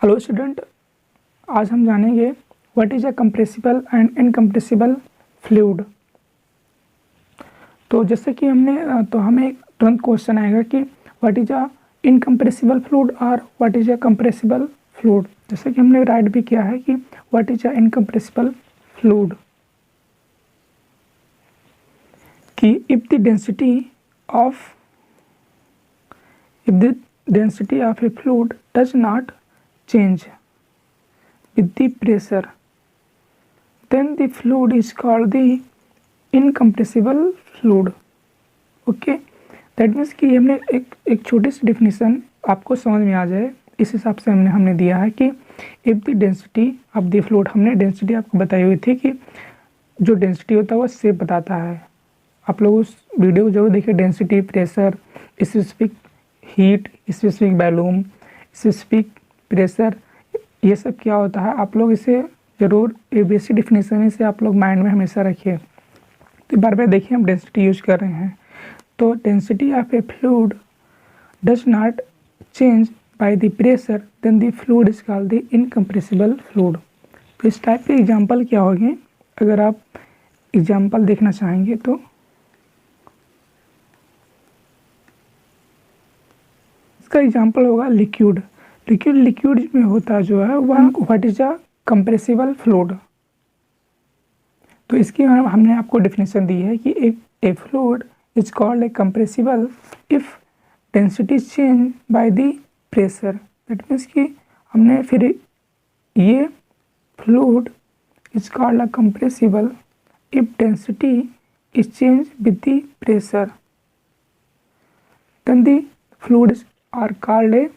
Hello student, आज हम जानेंगे what is a compressible and incompressible fluid. तो जैसे कि हमें एक तुरंत क्वेश्चन आएगा कि what is a incompressible fluid और what is a compressible fluid. जैसे कि हमने राइट भी किया है कि what is a incompressible fluid, कि if the density of a fluid does not change with the pressure, then the fluid is called the incompressible fluid. Okay, that means कि हमने एक छोटी सी डिफिनीसन आपको समझ में आ जाए, इस हिसाब से हमने दिया है कि if the density of the fluid, हमने डेंसिटी आपको बताई हुई थी कि जो डेंसिटी होता है वो शेप बताता है। आप लोग उस वीडियो को जरूर देखिए। Density, pressure, specific heat, specific volume, specific pressure, ये सब क्या होता है आप लोग इसे ज़रूर बेसिक डिफिनीसन इसे आप लोग माइंड में हमेशा रखिए। तो बार बार देखिए हम डेंसिटी यूज कर रहे हैं। तो density of a fluid does not change by the pressure, then the fluid is called the incompressible fluid. तो इस टाइप के एग्जाम्पल क्या होंगे, अगर आप एग्जाम्पल देखना चाहेंगे तो इसका एग्जाम्पल होगा लिक्विड। लिक्विड में होता जो है वह what is a compressible fluid. तो इसकी हमने आपको डिफिनेशन दी है कि a fluid is called a compressible if density change by the pressure. That means कि हमने फिर ये fluid is called a compressible if density is change with the pressure, then the fluids are called a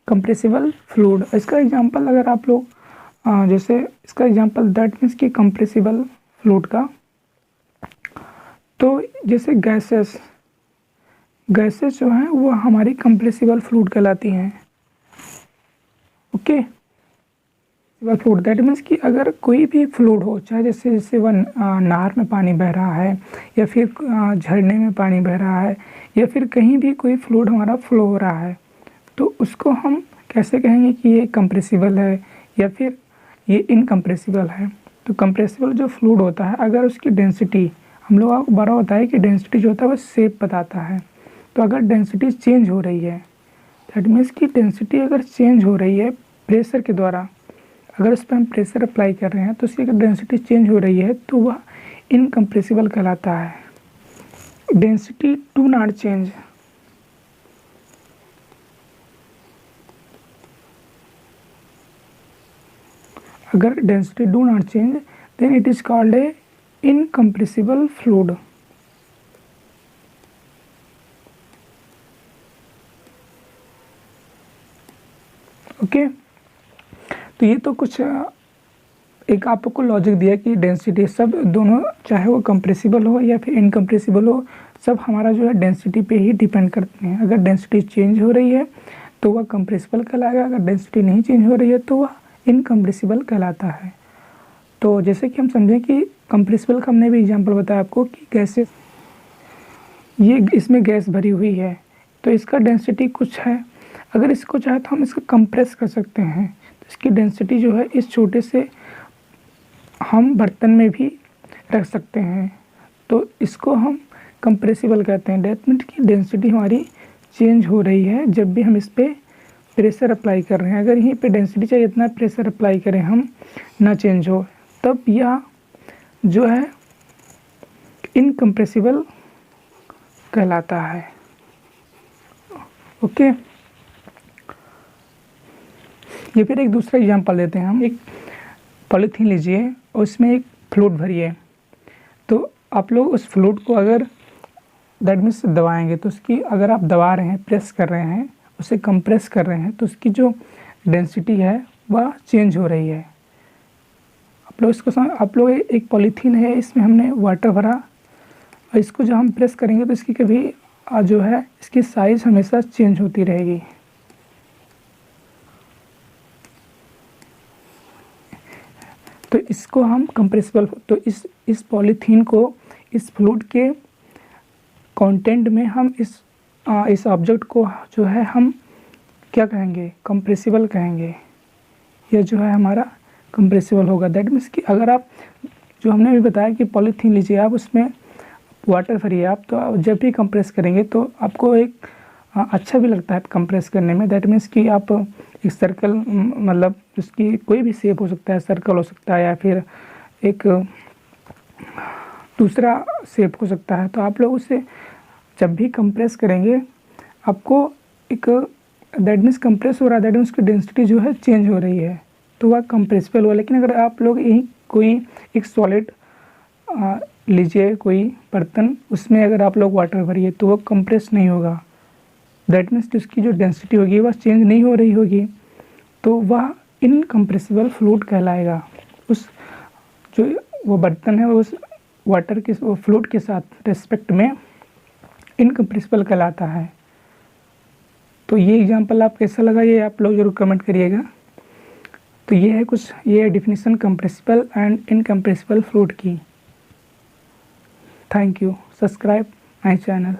compressible fluid. इसका example अगर आप लोग जैसे इसका एग्जांपल दैट मीन्स कि कंप्रेसिबल फ्लूइड का, तो जैसे गैसेस जो हैं वो हमारी कंप्रेसिबल फ्लूइड कहलाती हैं। ओके, फ्लूइड दैट मीन्स कि अगर कोई भी फ्लूइड हो, चाहे जैसे वह नहर में पानी बह रहा है या फिर झरने में पानी बह रहा है या फिर कहीं भी कोई फ्लूइड हमारा फ्लो हो रहा है, तो उसको हम कैसे कहेंगे कि ये कंप्रेसिबल है या फिर ये इनकम्प्रेसिबल है। तो कंप्रेसिबल जो फ्लूइड होता है, अगर उसकी डेंसिटी, हम लोग आपको बड़ा होता है कि डेंसिटी जो होता है वो शेप बताता है। तो अगर डेंसिटी चेंज हो रही है, दैट मीन्स कि डेंसिटी अगर चेंज हो रही है प्रेशर के द्वारा, अगर उस पर हम प्रेशर अप्लाई कर रहे हैं तो उसकी अगर डेंसिटी चेंज हो रही है तो वह इनकम्प्रेसिबल कहलाता है। डेंसिटी डू नॉट चेंज, अगर density do not change then it is called a incompressible fluid. Okay, तो ये तो कुछ एक आपको लॉजिक दिया कि डेंसिटी सब दोनों, चाहे वो कंप्रेसिबल हो या फिर इनकम्प्रेसिबल हो, सब हमारा जो है डेंसिटी पे ही डिपेंड करते हैं। अगर डेंसिटी चेंज हो रही है तो वह कंप्रेसिबल कहलाएगा, अगर डेंसिटी नहीं चेंज हो रही है तो वह इनकम्प्रेसिबल कहलाता है। तो जैसे कि हम समझें कि कंप्रेसिबल का हमने भी एग्जांपल बताया आपको कि गैसेस, ये इसमें गैस भरी हुई है तो इसका डेंसिटी कुछ है, अगर इसको चाहे तो हम इसको कंप्रेस कर सकते हैं। तो इसकी डेंसिटी जो है इस छोटे से हम बर्तन में भी रख सकते हैं, तो इसको हम कंप्रेसिबल कहते हैं। दैट मीन्स की डेंसिटी हमारी चेंज हो रही है जब भी हम इस पर प्रेशर अप्लाई कर रहे हैं। अगर यहीं पे डेंसिटी चाहिए इतना प्रेशर अप्लाई करें हम, ना चेंज हो, तब यह जो है इनकम्प्रेसिबल कहलाता है। ओके, ये फिर एक दूसरा एग्जांपल लेते हैं हम। एक पॉलीथीन लीजिए और उसमें एक फ्लूइड भरिए, तो आप लोग उस फ्लूइड को अगर दैट मीन्स दबाएंगे तो उसकी, अगर आप दबा रहे हैं, प्रेस कर रहे हैं, उसे कंप्रेस कर रहे हैं, तो उसकी जो डेंसिटी है वह चेंज हो रही है। आप लोग एक पॉलीथीन है, इसमें हमने वाटर भरा और इसको जब हम प्रेस करेंगे तो इसकी कभी जो है इसकी साइज़ हमेशा चेंज होती रहेगी। तो इसको हम कंप्रेसिबल, तो इस पॉलीथीन को इस फ्लूइड के कंटेंट में हम इस ऑब्जेक्ट को जो है हम क्या कहेंगे, कंप्रेसिबल कहेंगे। यह जो है हमारा कंप्रेसिबल होगा। दैट मीन्स कि अगर आप, जो हमने भी बताया कि पॉलीथीन लीजिए आप, उसमें वाटर भरिए आप, तो आप जब भी कंप्रेस करेंगे तो आपको एक अच्छा भी लगता है कंप्रेस करने में। दैट मीन्स कि आप एक सर्कल, मतलब उसकी कोई भी शेप हो सकता है, सर्कल हो सकता है या फिर एक दूसरा शेप हो सकता है, तो आप लोग उसे जब भी कंप्रेस करेंगे आपको एक, दैट मीन्स कंप्रेस हो रहा है, दैट मीन्स उसकी डेंसिटी जो है चेंज हो रही है, तो वह कंप्रेसिबल हुआ। लेकिन अगर आप लोग यही कोई एक सॉलिड लीजिए, कोई बर्तन, उसमें अगर आप लोग वाटर भरिए तो वो कंप्रेस नहीं होगा। दैट मीन्स उसकी जो डेंसिटी होगी वह चेंज नहीं हो रही होगी, तो वह इनकम्प्रेसिबल फ्लूइड कहलाएगा। उस जो वो बर्तन है उस वाटर के, वो फ्लूइड के साथ रिस्पेक्ट में इनकम्प्रेसिबल कहलाता है। तो ये एग्जांपल आप कैसा लगा, ये आप लोग जरूर कमेंट करिएगा। तो ये है कुछ, ये है definition compressible and incompressible fluid की। Thank you, subscribe my channel.